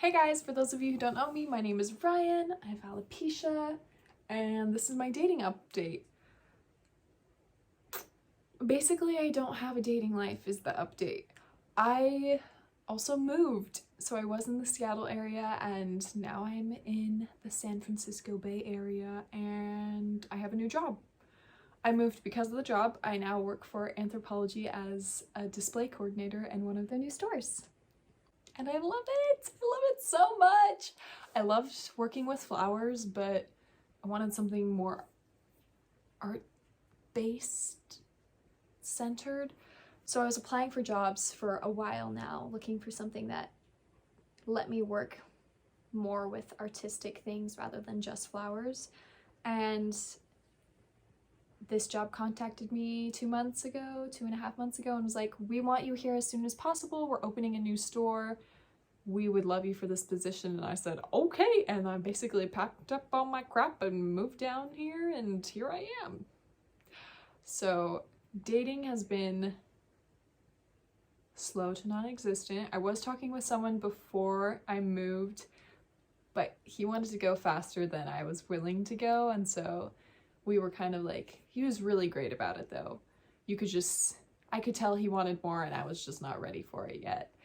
Hey guys, for those of you who don't know me, my name is Ryan, I have alopecia, and this is my dating update. Basically, I don't have a dating life is the update. I also moved, so I was in the Seattle area and now I'm in the San Francisco Bay Area and I have a new job. I moved because of the job. I now work for Anthropologie as a display coordinator in one of their new stores. And I love it! I love it so much! I loved working with flowers, but I wanted something more art-based, centered. So I was applying for jobs for a while now, looking for something that let me work more with artistic things rather than just flowers. And this job contacted me 2.5 months ago, and was like, we want you here as soon as possible. We're opening a new store. We would love you for this position. And I said, okay. And I basically packed up all my crap and moved down here, and here I am. So dating has been slow to non-existent. I was talking with someone before I moved, but he wanted to go faster than I was willing to go, and so we were kind of like, he was really great about it though. I could tell he wanted more and I was just not ready for it yet.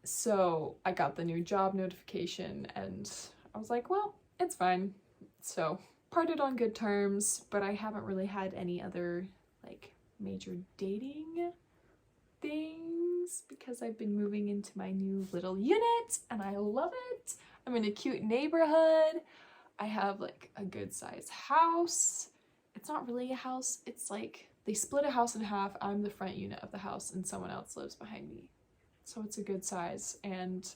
So I got the new job notification and I was like, well, it's fine. So parted on good terms, but I haven't really had any other like major dating things because I've been moving into my new little unit and I love it. I'm in a cute neighborhood. I have like a good sized house. It's not really a house. It's like they split a house in half. I'm the front unit of the house and someone else lives behind me. So it's a good size and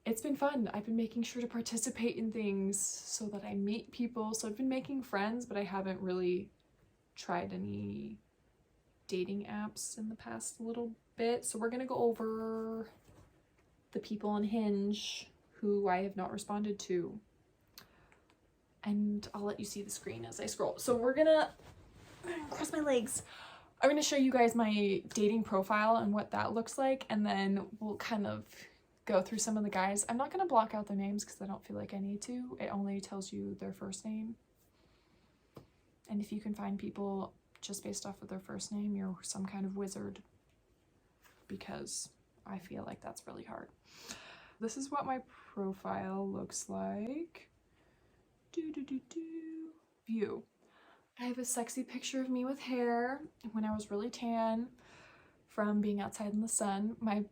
it's been fun. I've been making sure to participate in things so that I meet people. So I've been making friends, but I haven't really tried any dating apps in the past little bit. So we're gonna go over the people on Hinge who I have not responded to. And I'll let you see the screen as I scroll. So we're gonna cross my legs. I'm gonna show you guys my dating profile and what that looks like, and then we'll kind of go through some of the guys. I'm not gonna block out their names because I don't feel like I need to. It only tells you their first name. And if you can find people just based off of their first name, you're some kind of wizard, because I feel like that's really hard. This is what my profile looks like. View. I have a sexy picture of me with hair when I was really tan from being outside in the sun. My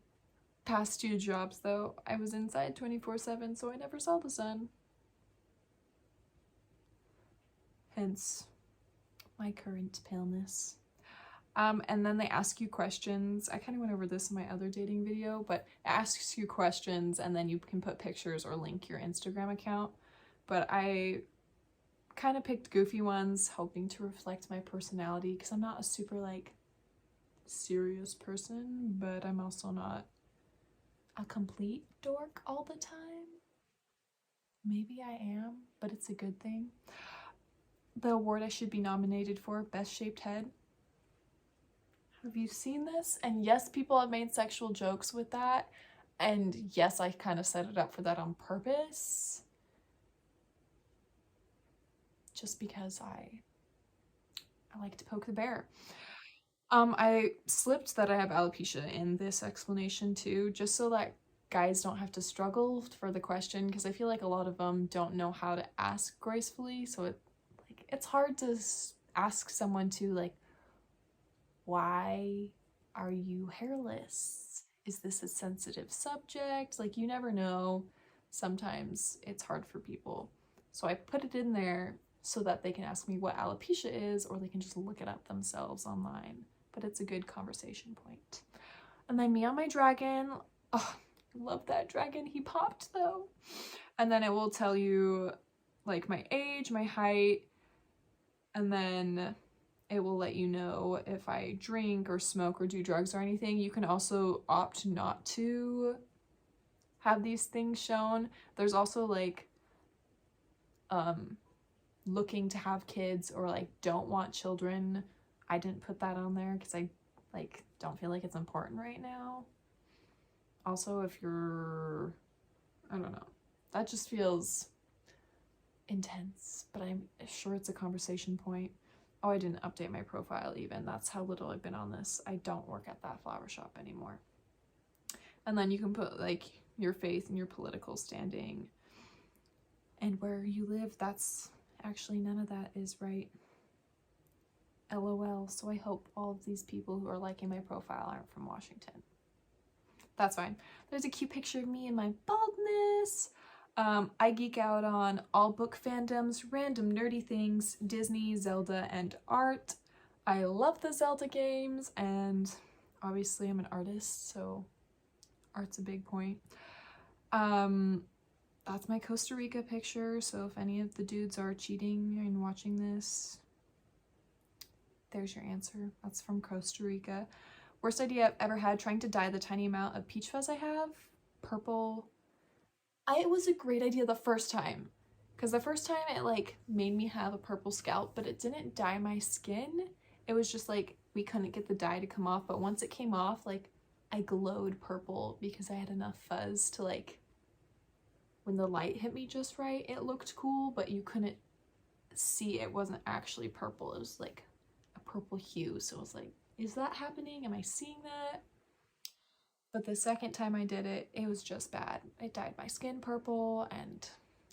past 2 jobs though, I was inside 24/7, so I never saw the sun. Hence my current paleness. And then they ask you questions. I kind of went over this in my other dating video, but it asks you questions and then you can put pictures or link your Instagram account. But I kind of picked goofy ones, hoping to reflect my personality, because I'm not a super like serious person, but I'm also not a complete dork all the time. Maybe I am, but it's a good thing. The award I should be nominated for, Best Shaped Head. Have you seen this? And yes, people have made sexual jokes with that, and yes, I kind of set it up for that on purpose, just because I like to poke the bear. I slipped that I have alopecia in this explanation too, just so that guys don't have to struggle for the question, because I feel like a lot of them don't know how to ask gracefully, so it's hard to ask someone to like, why are you hairless? Is this a sensitive subject? Like, you never know. Sometimes it's hard for people. So I put it in there so that they can ask me what alopecia is, or they can just look it up themselves online. But it's a good conversation point. And then me on my dragon. Oh, I love that dragon. He popped though. And then it will tell you like my age, my height, and then it will let you know if I drink or smoke or do drugs or anything. You can also opt not to have these things shown. There's also like looking to have kids or like don't want children. I didn't put that on there because I like don't feel like it's important right now. Also, if you're, I don't know, that just feels intense, but I'm sure it's a conversation point. Oh, I didn't update my profile even. That's how little I've been on this. I don't work at that flower shop anymore. And then you can put like your faith and your political standing and where you live. That's actually, none of that is right. LOL. So I hope all of these people who are liking my profile aren't from Washington. That's fine. There's a cute picture of me and my baldness. I geek out on all book fandoms, random nerdy things, Disney, Zelda, and art. I love the Zelda games, and obviously I'm an artist, so art's a big point. That's my Costa Rica picture, so if any of the dudes are cheating and watching this, there's your answer. That's from Costa Rica. Worst idea I've ever had, trying to dye the tiny amount of peach fuzz I have. Purple. It was a great idea the first time, because the first time it like made me have a purple scalp, but it didn't dye my skin. It was just like we couldn't get the dye to come off, but once it came off, like I glowed purple because I had enough fuzz to like, when the light hit me just right, it looked cool, but you couldn't see it wasn't actually purple. It was like a purple hue, so it was like, is that happening? Am I seeing that? But the second time I did it, it was just bad. It dyed my skin purple and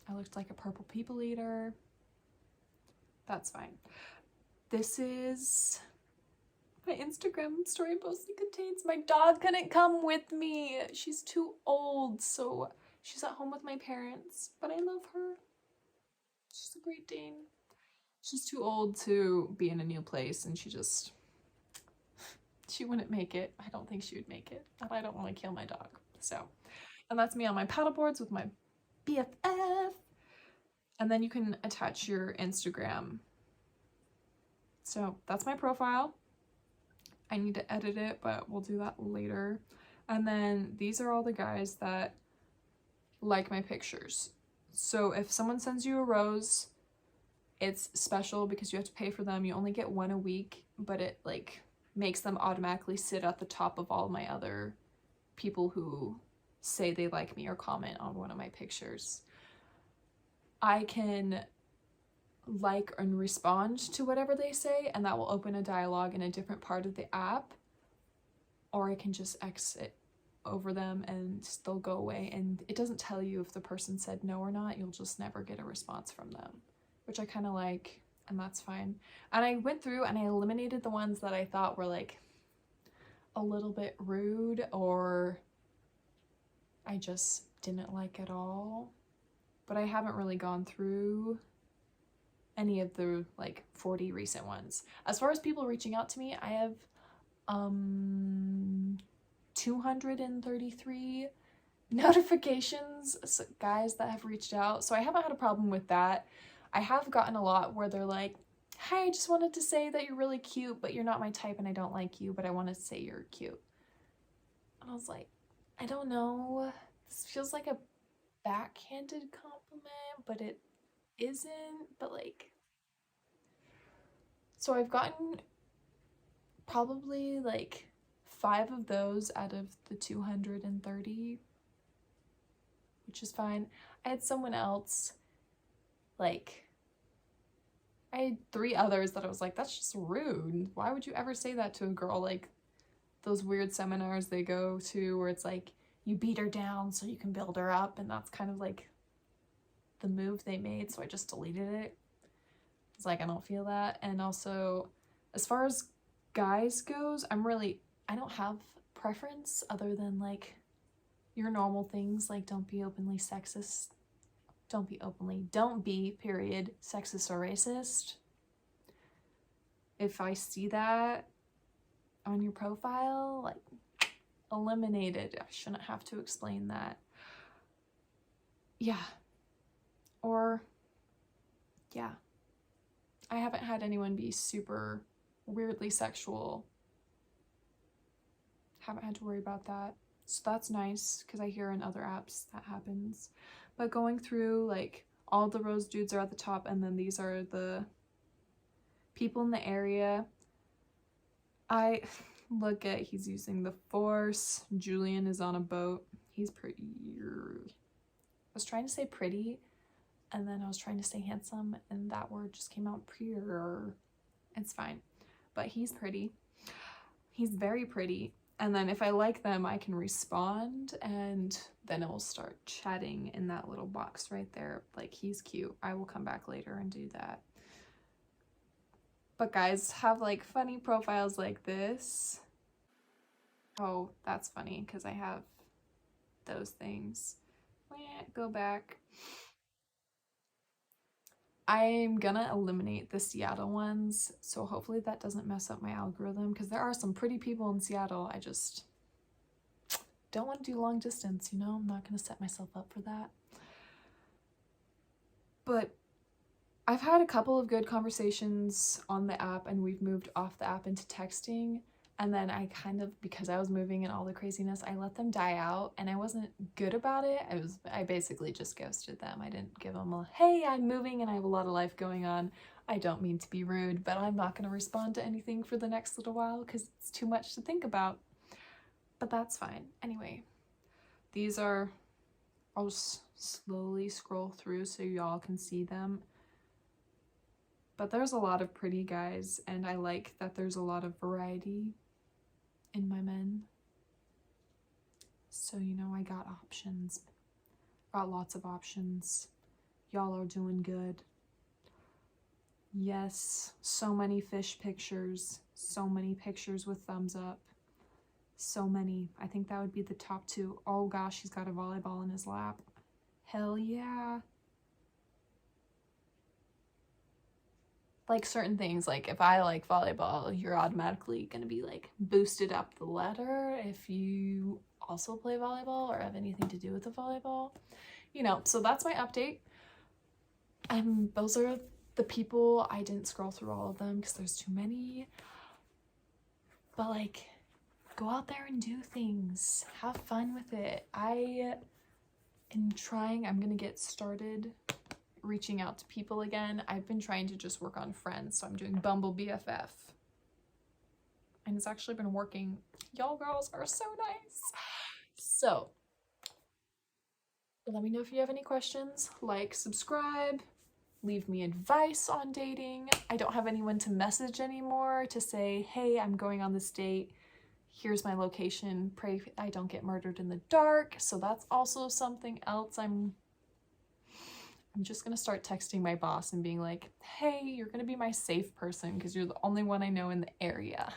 I looked like a purple people eater. That's fine. This is my Instagram story mostly contains my dog couldn't come with me. She's too old, so she's at home with my parents, but I love her. She's a Great Dane. She's too old to be in a new place, and she wouldn't make it. I don't think she would make it, and I don't want to kill my dog. So, and that's me on my paddle boards with my BFF. And then you can attach your Instagram. So that's my profile. I need to edit it, but we'll do that later. And then these are all the guys that like my pictures. So if someone sends you a rose, it's special because you have to pay for them. You only get one a week, but it like makes them automatically sit at the top of all my other people who say they like me or comment on one of my pictures. I can like and respond to whatever they say, and that will open a dialogue in a different part of the app, or I can just exit over them and they'll go away, and it doesn't tell you if the person said no or not. You'll just never get a response from them, which I kind of like, and that's fine. And I went through and I eliminated the ones that I thought were like a little bit rude or I just didn't like at all. But I haven't really gone through any of the like 40 recent ones. As far as people reaching out to me, I have 233 notifications, so guys that have reached out, so I haven't had a problem with that. I have gotten a lot where they're like, hey, I just wanted to say that you're really cute, but you're not my type and I don't like you, but I want to say you're cute. And I was like, I don't know, this feels like a backhanded compliment, but it isn't. But like, so I've gotten probably like 5 of those out of the 230, which is fine. I had someone else, like, I had 3 others that I was like, that's just rude. Why would you ever say that to a girl? Like those weird seminars they go to where it's like, you beat her down so you can build her up, and that's kind of like the move they made, so I just deleted it. It's like, I don't feel that. And also, as far as guys goes, I don't have preference other than like your normal things, like don't be sexist, don't be period sexist or racist. If I see that on your profile, like, eliminate it. I shouldn't have to explain that. Yeah. Or yeah, I haven't had anyone be super weirdly sexual. Haven't had to worry about that, so that's nice, because I hear in other apps that happens. But going through, like, all the rose dudes are at the top, and then these are the people in the area. look at, he's using the Force. Julian is on a boat. He's pretty. I was trying to say pretty, and then I was trying to say handsome, and that word just came out prettier. It's fine. But he's pretty. He's very pretty. And then if I like them, I can respond, and then it will start chatting in that little box right there. Like, he's cute. I will come back later and do that. But guys have like funny profiles like this. Oh, that's funny because I have those things. Go back. I'm gonna eliminate the Seattle ones, so hopefully that doesn't mess up my algorithm, because there are some pretty people in Seattle. I just don't want to do long distance, you know? I'm not gonna set myself up for that. But I've had a couple of good conversations on the app, and we've moved off the app into texting. And then I kind of, because I was moving and all the craziness, I let them die out, and I wasn't good about it. I basically just ghosted them. I didn't give them a, hey, I'm moving and I have a lot of life going on. I don't mean to be rude, but I'm not going to respond to anything for the next little while because it's too much to think about. But that's fine. Anyway, these are, I'll just slowly scroll through so y'all can see them. But there's a lot of pretty guys, and I like that there's a lot of variety in my men. So, you know, I got options. Got lots of options. Y'all are doing good. Yes, so many fish pictures. So many pictures with thumbs up. So many. I think that would be the top 2. Oh gosh, he's got a volleyball in his lap. Hell yeah. Like certain things, like if I like volleyball, you're automatically gonna be like boosted up the ladder if you also play volleyball or have anything to do with the volleyball, you know. So that's my update. And those are the people. I didn't scroll through all of them because there's too many, but like, go out there and do things, have fun with it. I am trying, I'm gonna get started reaching out to people again. I've been trying to just work on friends, so I'm doing Bumble BFF, and it's actually been working. Y'all girls are so nice. So let me know if you have any questions. Like, subscribe, leave me advice on dating. I don't have anyone to message anymore to say, hey, I'm going on this date, here's my location, pray I don't get murdered in the dark. So that's also something else. I'm just gonna start texting my boss and being like, hey, you're gonna be my safe person because you're the only one I know in the area.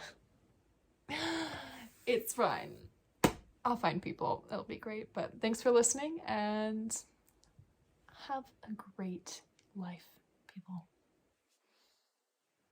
It's fine. I'll find people. It'll be great. But thanks for listening, and have a great life, people.